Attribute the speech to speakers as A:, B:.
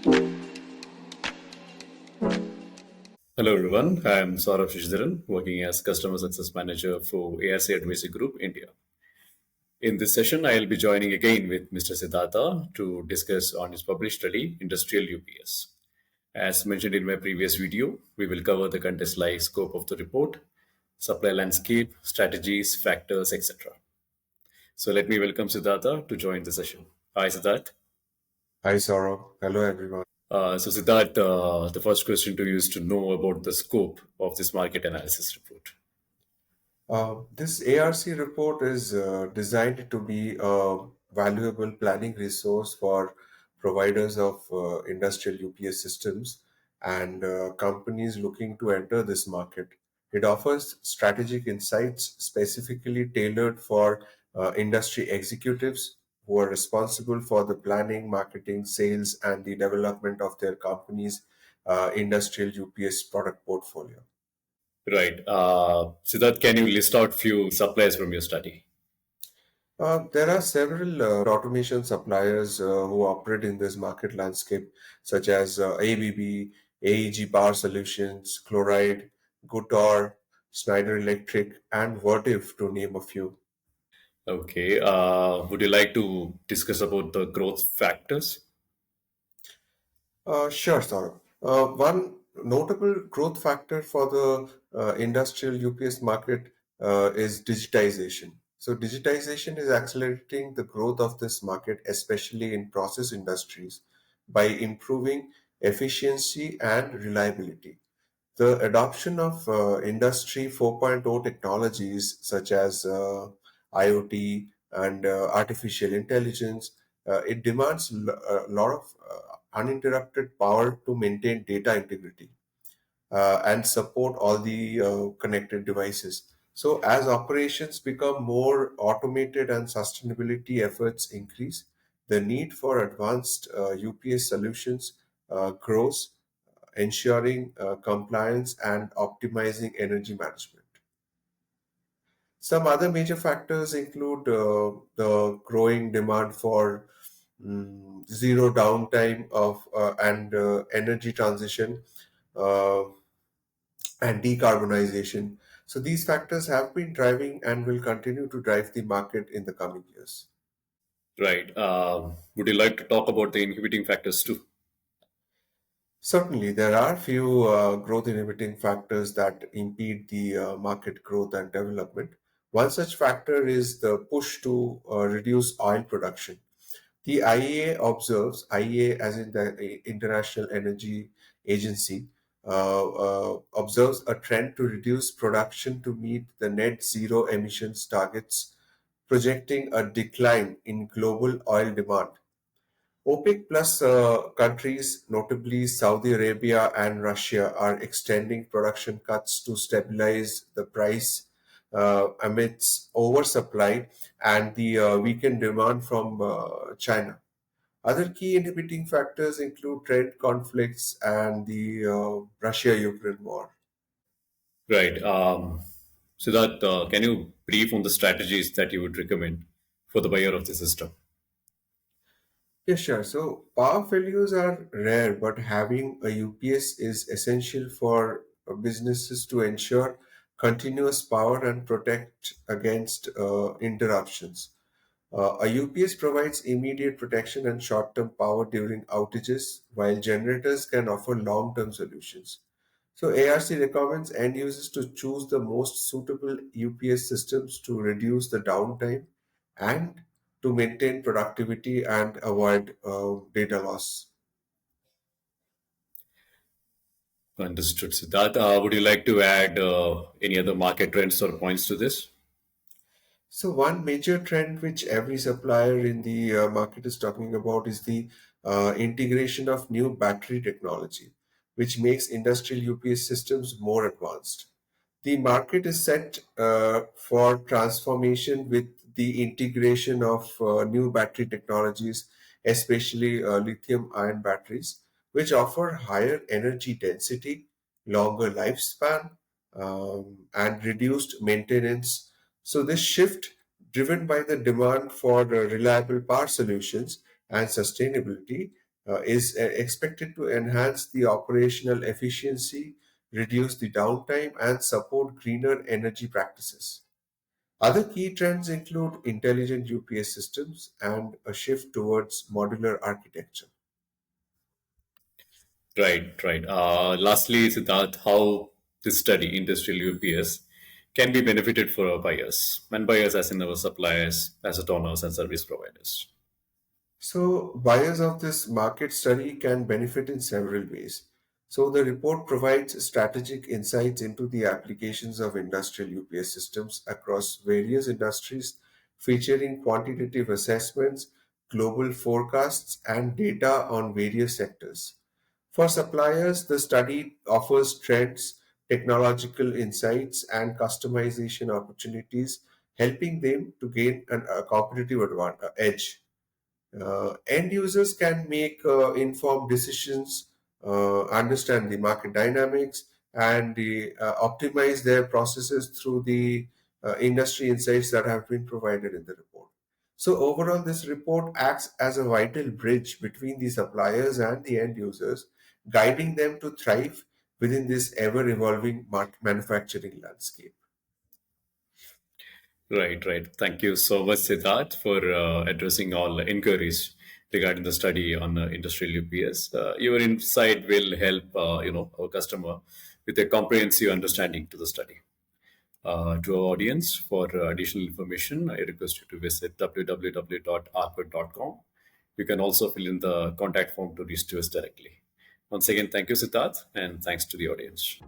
A: Hello everyone, I am Saurabh Shishidharan, working as Customer Success Manager for ARC Advisory Group, India. In this session, I will be joining again with Mr. Siddhartha to discuss on his published study, Industrial UPS. As mentioned in my previous video, we will cover the context-like scope of the report, supply landscape, strategies, factors, etc. So let me welcome Siddhartha to join the session. Hi, Siddhartha.
B: Hi, Saurabh. Hello, everyone.
A: So Siddharth, the first question to you is to know about the scope of this market analysis report.
B: This ARC report is designed to be a valuable planning resource for providers of industrial UPS systems and companies looking to enter this market. It offers strategic insights specifically tailored for industry executives who are responsible for the planning, marketing, sales, and the development of their company's industrial UPS product portfolio.
A: Right. Siddharth, can you list out few suppliers from your study?
B: There are several automation suppliers who operate in this market landscape, such as ABB, AEG Power Solutions, Chloride, Gutor, Schneider Electric, and Vertiv, to name a few.
A: Okay. Would you like to discuss about the growth factors?
B: Sure, Saurabh. One notable growth factor for the industrial UPS market is digitization. So, digitization is accelerating the growth of this market, especially in process industries, by improving efficiency and reliability. The adoption of Industry 4.0 technologies such as IoT and artificial intelligence, it demands a lot of uninterrupted power to maintain data integrity and support all the connected devices. So, as operations become more automated and sustainability efforts increase, the need for advanced UPS solutions grows, ensuring compliance and optimizing energy management. Some other major factors include the growing demand for zero downtime of and energy transition uh, and decarbonization. So these factors have been driving and will continue to drive the market in the coming years.
A: Right. Would you like to talk about the inhibiting factors too?
B: Certainly, there are few growth inhibiting factors that impede the market growth and development. One such factor is the push to reduce oil production. The IEA as in the International Energy Agency, observes a trend to reduce production to meet the net zero emissions targets, projecting a decline in global oil demand. OPEC plus countries, notably Saudi Arabia and Russia, are extending production cuts to stabilize the price amidst oversupply and the weakened demand from China. Other key inhibiting factors include trade conflicts and the Russia Ukraine war.
A: Right. Siddharth, can you brief on the strategies that you would recommend for the buyer of the system?
B: Yeah, sure. So power failures are rare, but having a UPS is essential for businesses to ensure continuous power and protect against interruptions. A UPS provides immediate protection and short term power during outages, while generators can offer long term solutions. So, ARC recommends end users to choose the most suitable UPS systems to reduce the downtime and to maintain productivity and avoid data loss.
A: Understood, Siddharth. Would you like to add any other market trends or points to this?
B: So, one major trend which every supplier in the market is talking about is the integration of new battery technology, which makes industrial UPS systems more advanced. The market is set for transformation with the integration of new battery technologies, especially lithium ion batteries, which offer higher energy density, longer lifespan, and reduced maintenance. So, this shift, driven by the demand for reliable power solutions and sustainability, is expected to enhance the operational efficiency, reduce the downtime, and support greener energy practices. Other key trends include intelligent UPS systems and a shift towards modular architecture.
A: Right, right. Lastly, Siddharth, how this study, industrial UPS, can be benefited for our buyers, and buyers as in our suppliers, asset owners, and service providers.
B: So, buyers of this market study can benefit in several ways. So, the report provides strategic insights into the applications of industrial UPS systems across various industries, featuring quantitative assessments, global forecasts, and data on various sectors. For suppliers, the study offers trends, technological insights, and customization opportunities, helping them to gain a competitive edge. End users can make informed decisions, understand the market dynamics, and optimize their processes through the industry insights that have been provided in the report. So, overall, this report acts as a vital bridge between the suppliers and the end users, guiding them to thrive within this ever evolving manufacturing landscape.
A: Right, right. Thank you so much, Siddharth, for addressing all inquiries regarding the study on industrial UPS. Your insight will help, our customer with a comprehensive understanding to the study. To our audience, for additional information, I request you to visit www.arcot.com. You can also fill in the contact form to reach to us directly. Once again, thank you, Siddharth, and thanks to the audience.